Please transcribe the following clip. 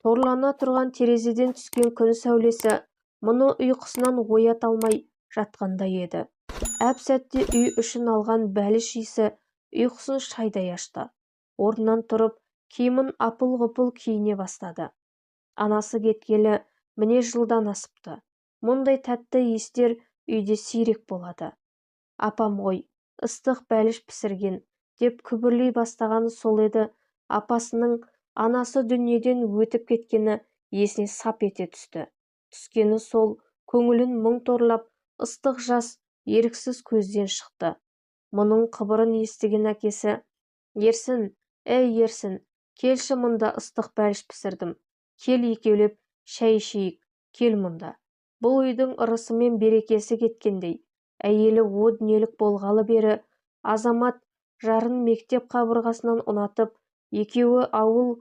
Торлана тұрған терезеден түскен күн сәулесі мұны ұйқысынан оята алмай жатқандай еді. Әп-сәтте үй ішін алған бәліш иісі ұйқысын шайдай ашты. Орнынан тұрып, киімін апыл-ғұпыл киіне бастады. Анасы кеткелі міне жылдан асыпты. Мұндай тәтті иістер үйде сирек болады. Апам ғой, ыстық бәліш пісірген, деп күбірлей бастағаны сол еді. Апасының анасы дүниеден өтіп кеткені есіне сап ете түсті. Түскені сол, көңілін мұң торлап, ыстық жас еріксіз көзден шықты. Мұның қыбырын естіген әкесі: «Ерсін, Ерсін, келші, мұнда ыстық бәліш пісірдім. Кел екеулеп шәй ішейік, кел мұнда». Бұл үйдің ырысы мен берекесі кеткендей. Әйелі о дүниелік болғалы бері Азамат жарын мектеп қабырғасынан ұнатып, екеуі ауыл